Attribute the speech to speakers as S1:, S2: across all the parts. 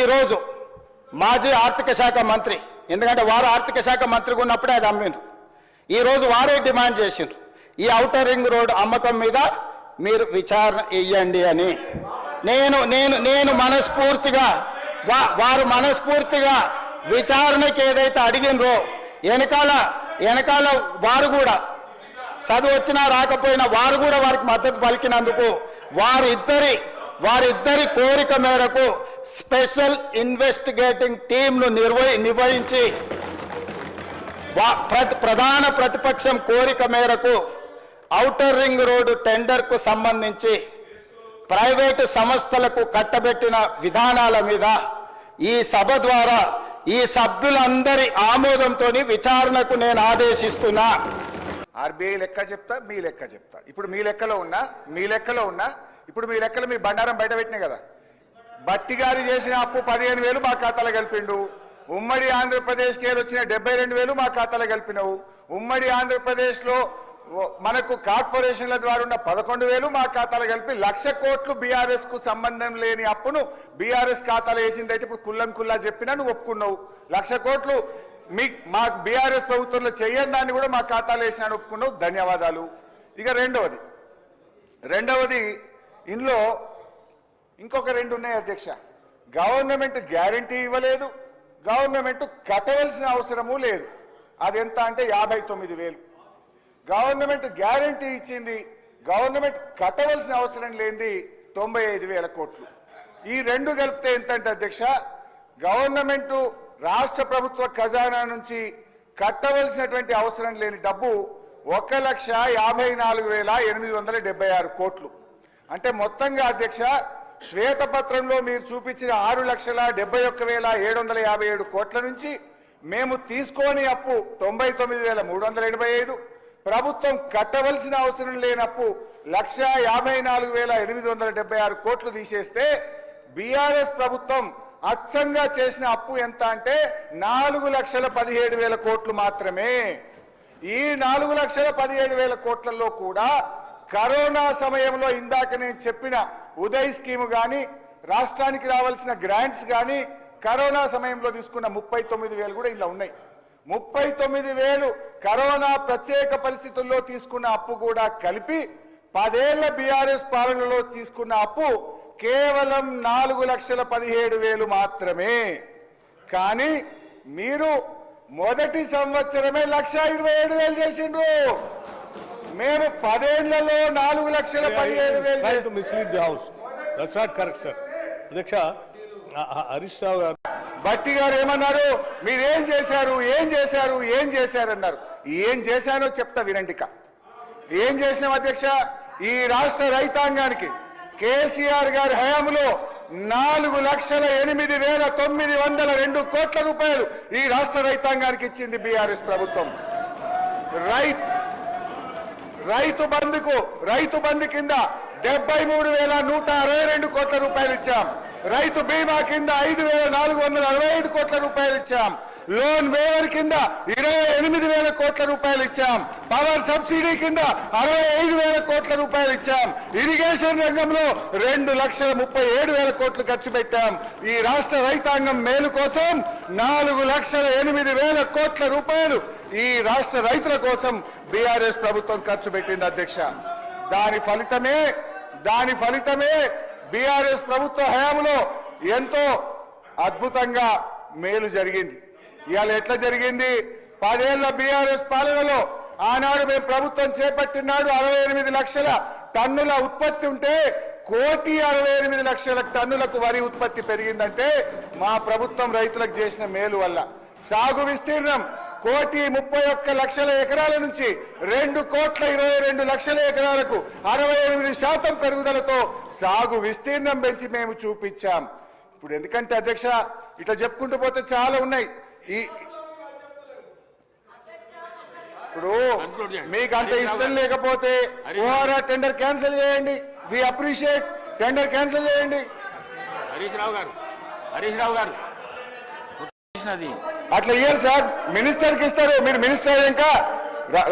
S1: ఈరోజు మాజీ ఆర్థిక శాఖ మంత్రి, ఎందుకంటే వారు ఆర్థిక శాఖ మంత్రిగా ఉన్నప్పుడే అది అమ్మిండ్రు, ఈరోజు వారే డిమాండ్ చేసిండ్రు ఈ ఔటర్ రింగ్ రోడ్ అమ్మకం మీద మీరు విచారణ ఇయ్యండి అని. నేను మనస్ఫూర్తిగా వారు మనస్ఫూర్తిగా విచారణకి ఏదైతే అడిగినరో వెనకాల వారు కూడా చదువు వచ్చినా రాకపోయినా వారు కూడా వారికి మద్దతు పలికినందుకు వారిద్దరి కోరిక మేరకు స్పెషల్ ఇన్వెస్టిగేటింగ్ టీంను నిర్వహించి ప్రధాన ప్రతిపక్షం కోరిక మేరకు ఔటర్ రింగ్ రోడ్డు టెండర్కు సంబంధించి ప్రైవేటు సంస్థలకు కట్టబెట్టిన విధానాల మీద ఈ సభ ద్వారా ఈ సభ్యులందరి ఆమోదంతో విచారణకు నేను ఆదేశిస్తున్నా.
S2: ఆర్బీఐ లెక్క చెప్తా, మీ లెక్క చెప్తా. ఇప్పుడు మీ లెక్కలో ఉన్నా ఇప్పుడు మీ లెక్కలు మీ బండారం బయట పెట్టినాయి కదా. బట్టి గారి చేసిన అప్పు 15,000 మా ఖాతాలో కలిపిండు. ఉమ్మడి ఆంధ్రప్రదేశ్కి వచ్చిన 72,000 మా ఖాతాలో కలిపినవు. ఉమ్మడి ఆంధ్రప్రదేశ్లో మనకు కార్పొరేషన్ల ద్వారా ఉన్న 11,000 మా ఖాతాలో కలిపి 1,00,000 కోట్లు బీఆర్ఎస్ కు సంబంధం లేని అప్పును బీఆర్ఎస్ ఖాతాలో వేసింది. అయితే ఇప్పుడు కుల్లా చెప్పినా నువ్వు ఒప్పుకున్నావు. 1,00,000 కోట్లు మాకు బీఆర్ఎస్ ప్రభుత్వంలో చెయ్యని దాన్ని కూడా మా ఖాతాలో వేసినాను, ఒప్పుకున్నావు, ధన్యవాదాలు. ఇక రెండవది ఇందులో ఇంకొక 2 ఉన్నాయి అధ్యక్ష. గవర్నమెంట్ గ్యారంటీ ఇవ్వలేదు, గవర్నమెంట్ కట్టవలసిన అవసరము లేదు. అది ఎంత అంటే 59,000. గవర్నమెంట్ గ్యారంటీ ఇచ్చింది, గవర్నమెంట్ కట్టవలసిన అవసరం లేనిది 95,000 కోట్లు. ఈ 2 కలిపితే ఎంతంటే అధ్యక్ష, గవర్నమెంట్ రాష్ట్ర ప్రభుత్వ ఖజానా నుంచి కట్టవలసినటువంటి అవసరం లేని డబ్బు 1,54,876 కోట్లు. అంటే మొత్తంగా అధ్యక్ష శ్వేతపత్రంలో మీరు చూపించిన 6,71,757 కోట్ల నుంచి మేము తీసుకోని అప్పు 99,385, ప్రభుత్వం కట్టవలసిన అవసరం లేనప్పు 1,54,876 కోట్లు తీసేస్తే బీఆర్ఎస్ ప్రభుత్వం అచ్చంగా చేసిన అప్పు ఎంత అంటే 4,17,000 కోట్లు మాత్రమే. ఈ 4,17,000 కోట్లలో కూడా కరోనా సమయంలో ఇందాక నేను చెప్పిన ఉదయ్ స్కీమ్ కానీ రాష్ట్రానికి రావాల్సిన గ్రాంట్స్ కానీ కరోనా సమయంలో తీసుకున్న 39,000 కూడా ఇలా ఉన్నాయి. 39,000 కరోనా ప్రత్యేక పరిస్థితుల్లో తీసుకున్న అప్పు కూడా కలిపి 10 ఏళ్ల బీఆర్ఎస్ పాలనలో తీసుకున్న అప్పు కేవలం 4,17,000 మాత్రమే. కానీ మీరు మొదటి సంవత్సరమే 1,27,000 చేసిండ్రు. మేము 10 ఏళ్లలో
S3: 4,17,000. హరీష్ రావు గారు,
S2: బట్టి గారు ఏమన్నారు, మీరేం చేశారు అన్నారు. ఏం చేశానో చెప్తా వినండి. ఏం చేసినాం అధ్యక్ష, ఈ రాష్ట్ర రైతాంగానికి కేసీఆర్ గారి హయాంలో 4,08,902 కోట్ల రూపాయలు ఈ రాష్ట్ర రైతాంగానికి ఇచ్చింది బీఆర్ఎస్ ప్రభుత్వం. రైతు బంధు కింద 73,162 కోట్ల రూపాయలు ఇచ్చాం. రైతు బీమా కింద 5,465 కోట్ల రూపాయలు ఇచ్చాం. లోన్ వేవర్ కింద 28,000 కోట్ల రూపాయలు ఇచ్చాం. పవర్ సబ్సిడీ కింద 65,000 కోట్ల రూపాయలు ఇచ్చాం. ఇరిగేషన్ రంగంలో 2,37,000 కోట్లు ఖర్చు పెట్టాం. ఈ రాష్ట్ర రైతాంగం మేలు కోసం 4,08,000 కోట్ల రూపాయలు ఈ రాష్ట్ర రైతుల కోసం బీఆర్ఎస్ ప్రభుత్వం ఖర్చు పెట్టింది అధ్యక్ష. దాని ఫలితమే బీఆర్ఎస్ ప్రభుత్వ హయాంలో ఎంతో అద్భుతంగా మేలు జరిగింది. ఇవాళ ఎట్లా జరిగింది, 10 ఏళ్ల బీఆర్ఎస్ పాలనలో ఆనాడు మేము ప్రభుత్వం చేపట్టినాడు 68 లక్షల టన్నుల ఉత్పత్తి ఉంటే 1,68,00,000 టన్నులకు వరి ఉత్పత్తి పెరిగిందంటే మా ప్రభుత్వం రైతులకు చేసిన మేలు వల్ల. సాగు విస్తీర్ణం 1,31,00,000 ఎకరాల నుంచి 2,22,00,000 ఎకరాలకు 68% పెరుగుదలతో సాగు విస్తీర్ణం పెంచి మేము చూపించాం. ఇప్పుడు ఎందుకంటే అధ్యక్ష ఇట్లా చెప్పుకుంటూ పోతే చాలా ఉన్నాయి. ఇప్పుడు మీకు అంత ఇష్టం లేకపోతే ఓఆర్ఆ టెండర్ క్యాన్సిల్ చేయండి. వి అప్రిషియేట్, టెండర్ క్యాన్సిల్ చేయండి.
S4: హరీష్ రావు గారు
S2: అట్లా ఇయ్యారు సార్, మినిస్టర్కి ఇస్తారు. మీరు మినిస్టర్ అయ్యాక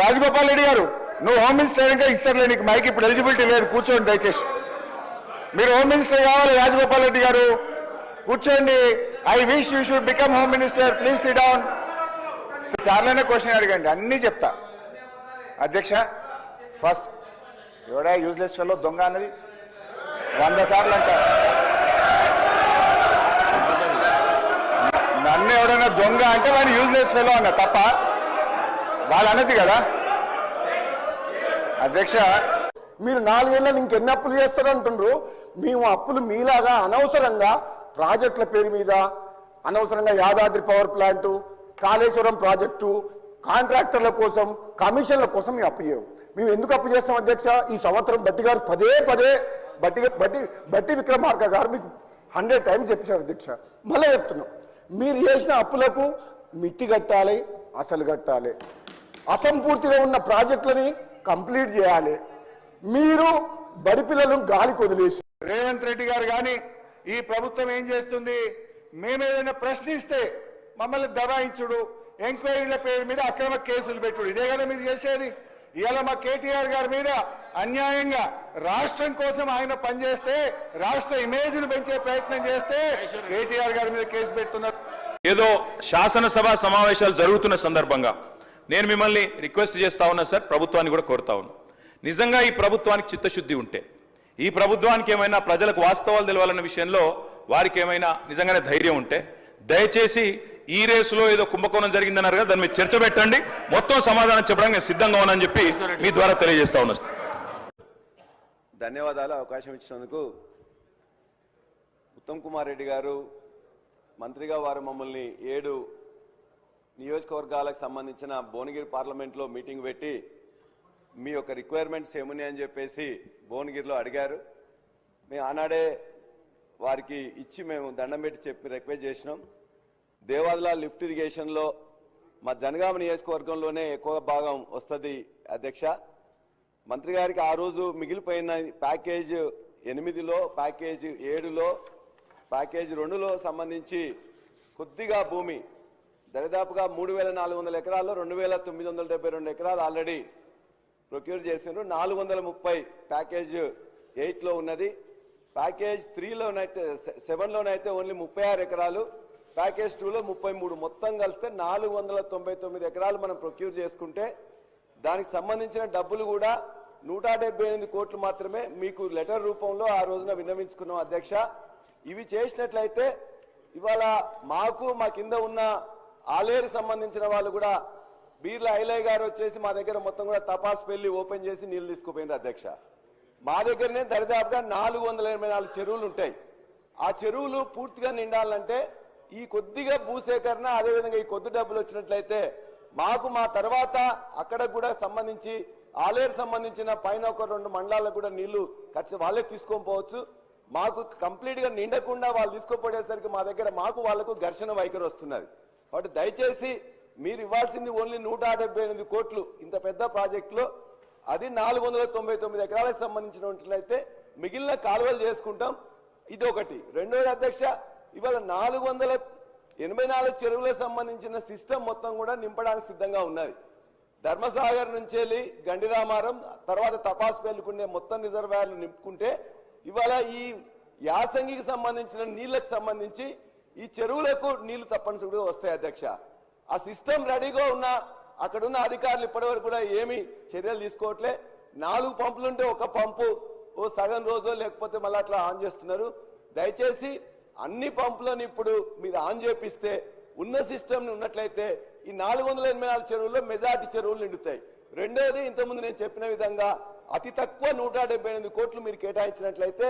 S2: రాజగోపాల్ రెడ్డి గారు నువ్వు హోమ్ మినిస్టర్ అయ్యాక ఇస్తారులే, నీకు మైక్ ఇప్పుడు ఎలిజిబిలిటీ లేదు, కూర్చోండి దయచేసి. మీరు హోమ్ మినిస్టర్ కావాలి రాజగోపాల్ రెడ్డి గారు,
S1: కూర్చోండి. I wish you should become home minister. Please sit down.
S2: సార్లనే క్వశ్చన్ అడగండి, అన్నీ చెప్తా. అధ్యక్ష, ఫస్ట్ ఎవడా యూజ్లెస్ ఫెలో దొంగ అన్నది 100 సార్లు అంటారు. నన్ను ఎవడైనా దొంగ అంటే వాడు యూజ్లెస్ ఫెలో అన్న తప్ప వాళ్ళు అన్నది కదా. అధ్యక్ష,
S5: మీరు 4 ఏళ్ళని ఇంకెన్ని అప్పులు చేస్తారు అంటుండ్రు. మేము అప్పులు మీలాగా అనవసరంగా ప్రాజెక్టుల పేరు మీద అనవసరంగా Yadadri power plant, Kaleshwaram project, కాంట్రాక్టర్ల కోసం, కమిషన్ల కోసం మేము అప్పు చేయము. మేము ఎందుకు అప్పు చేస్తాం అధ్యక్ష? ఈ సంవత్సరం బట్టి గారు పదే బట్టి విక్రమార్క గారు మీకు 100 టైమ్స్ చెప్పారు అధ్యక్ష. మళ్ళీ చెప్తున్నాం, మీరు చేసిన అప్పులకు మిట్టి కట్టాలి, అసలు కట్టాలి. అసంపూర్తిగా ఉన్న ప్రాజెక్టులని కంప్లీట్ చేయాలి. మీరు బడి పిల్లలను గాలికి వదిలేసి
S1: రేవంత్ రెడ్డి గారు కానీ ఈ ప్రభుత్వం ఏం చేస్తుంది? మేమేదైనా ప్రశ్నిస్తే మమ్మల్ని దబాయించుడు, ఎంక్వైరీల పేరు మీద అక్రమ కేసులు పెట్టుడు, ఇదే కదా మీరు చేసేది. ఇవాళ మా కేటీఆర్ గారి మీద అన్యాయంగా రాష్ట్రం కోసం ఆయన పనిచేస్తే, రాష్ట్ర ఇమేజ్ ను పెంచే ప్రయత్నం చేస్తే కేటీఆర్ గారి మీద కేసు పెడుతున్నారు.
S6: ఏదో శాసనసభ సమావేశాలు జరుగుతున్న సందర్భంగా నేను మిమ్మల్ని రిక్వెస్ట్ చేస్తా ఉన్నా సార్, ప్రభుత్వాన్ని కూడా కోరుతా ఉన్నా. నిజంగా ఈ ప్రభుత్వానికి చిత్తశుద్ధి ఉంటే, ఈ ప్రభుత్వానికి ఏమైనా ప్రజలకు వాస్తవాలు తెలవాలన్న విషయంలో వారికి ఏమైనా నిజంగానే ధైర్యం ఉంటే, దయచేసి ఈ రేసులో ఏదో కుంభకోణం జరిగిందన్నారు కదా, దాని మీద చర్చ పెట్టండి. మొత్తం సమాధానం చెప్పడానికి నేను సిద్ధంగా ఉన్నానని చెప్పి మీ ద్వారా తెలియజేస్తా ఉన్నా.
S7: ధన్యవాదాలు అవకాశం ఇచ్చినందుకు. ఉత్తమ్ కుమార్ రెడ్డి గారు మంత్రిగా వారు మమ్మల్ని 7 నియోజకవర్గాలకు సంబంధించిన భువనగిరి పార్లమెంట్లో మీటింగ్ పెట్టి మీ యొక్క రిక్వైర్మెంట్స్ ఏమున్నాయని చెప్పేసి భువనగిరిలో అడిగారు. మేము ఆనాడే వారికి ఇచ్చి మేము దండం పెట్టి చెప్పి రిక్వెస్ట్ చేసినాం. దేవాదుల లిఫ్ట్ ఇరిగేషన్లో మా జనగామ నియోజకవర్గంలోనే ఎక్కువ భాగం వస్తుంది అధ్యక్ష. మంత్రి గారికి ఆ రోజు మిగిలిపోయిన ప్యాకేజ్ 8లో, ప్యాకేజ్ 7లో, ప్యాకేజ్ 2లో సంబంధించి కొద్దిగా భూమి దరిదాపుగా 3,400 ఎకరాల్లో 2,972 ఎకరాలు ఆల్రెడీ ప్రొక్యూర్ చేసిండ్రు. 430 ప్యాకేజ్ 8లో ఉన్నది. ప్యాకేజ్ 3లోనైతే 7లోనైతే ఓన్లీ 36 ఎకరాలు, ప్యాకేజ్ 2లో 33, మొత్తం కలిస్తే 499 ఎకరాలు మనం ప్రొక్యూర్ చేసుకుంటే దానికి సంబంధించిన డబ్బులు కూడా 178 కోట్లు మాత్రమే మీకు లెటర్ రూపంలో ఆ రోజున విన్నవించుకున్నాం అధ్యక్ష. ఇవి చేసినట్లయితే ఇవాళ మాకు మా కింద ఉన్న ఆలేరు సంబంధించిన వాళ్ళు కూడా బీర్ల ఐలయ్య గారు వచ్చేసి మా దగ్గర మొత్తం కూడా తపాస్ పెళ్లి ఓపెన్ చేసి నీళ్లు తీసుకుపోయినారు అధ్యక్ష. మా దగ్గరనే దరిదాపుగా 484 చెరువులు ఉంటాయి. ఆ చెరువులు పూర్తిగా నిండాలంటే ఈ కొద్దిగా భూసేకరణ, అదేవిధంగా ఈ కొద్ది డబ్బులు వచ్చినట్లయితే మాకు మా తర్వాత అక్కడ కూడా సంబంధించి ఆలేరు సంబంధించిన పైన ఒక 2 మండలాలకు కూడా నీళ్లు ఖచ్చితంగా వాళ్ళే తీసుకొని పోవచ్చు. మాకు కంప్లీట్ గా నిండకుండా వాళ్ళు తీసుకోపోయేసరికి మా దగ్గర మాకు వాళ్లకు ఘర్షణ వైఖరి వస్తున్నది. కాబట్టి దయచేసి మీరు ఇవ్వాల్సింది ఓన్లీ 178 కోట్లు ఇంత పెద్ద ప్రాజెక్టులో, అది 499 ఎకరాలకు సంబంధించినట్లయితే మిగిలిన కాలువలు చేసుకుంటాం. ఇది ఒకటి. రెండోది అధ్యక్ష, ఇవాళ 484 చెరువులకు సంబంధించిన సిస్టమ్ మొత్తం కూడా నింపడానికి సిద్ధంగా ఉన్నది. ధర్మసాగర్ నుంచి వెళ్ళి గండిరామారం తర్వాత తపాస్ పేలుకుండే మొత్తం రిజర్వాయర్లు నింపుకుంటే ఇవాళ ఈ యాసంగికి సంబంధించిన నీళ్లకు సంబంధించి ఈ చెరువులకు నీళ్లు తప్పనిసరిగా వస్తాయి అధ్యక్ష. ఆ సిస్టమ్ రెడీగా ఉన్నా అక్కడున్న అధికారులు ఇప్పటివరకు కూడా ఏమి చర్యలు తీసుకోవట్లే. 4 పంపులుంటే ఒక పంపు ఓ సగం రోజు లేకపోతే మళ్ళీ అట్లా ఆన్ చేస్తున్నారు. దయచేసి అన్ని పంపులను ఇప్పుడు మీరు ఆన్ చేపిస్తే ఉన్న సిస్టమ్ ఉన్నట్లయితే ఈ 484 చెరువుల్లో మెజార్టీ చెరువులు నిండుతాయి. రెండోది, ఇంతకుముందు నేను చెప్పిన విధంగా అతి తక్కువ 178 కోట్లు మీరు కేటాయించినట్లయితే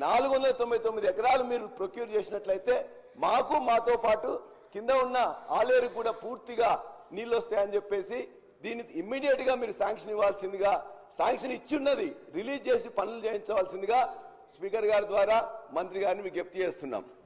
S7: 499 ఎకరాలు మీరు ప్రొక్యూర్ చేసినట్లయితే మాతో పాటు కింద ఉన్న ఆలేరు కూడా పూర్తిగా నీళ్ళు వస్తాయని చెప్పేసి దీన్ని ఇమ్మీడియట్ గా మీరు శాంక్షన్ ఇవ్వాల్సిందిగా, శాంక్షన్ ఇచ్చున్నది రిలీజ్ చేసి పనులు చేయించవలసిందిగా స్పీకర్ గారి ద్వారా మంత్రి గారిని విజ్ఞప్తి చేస్తున్నాం.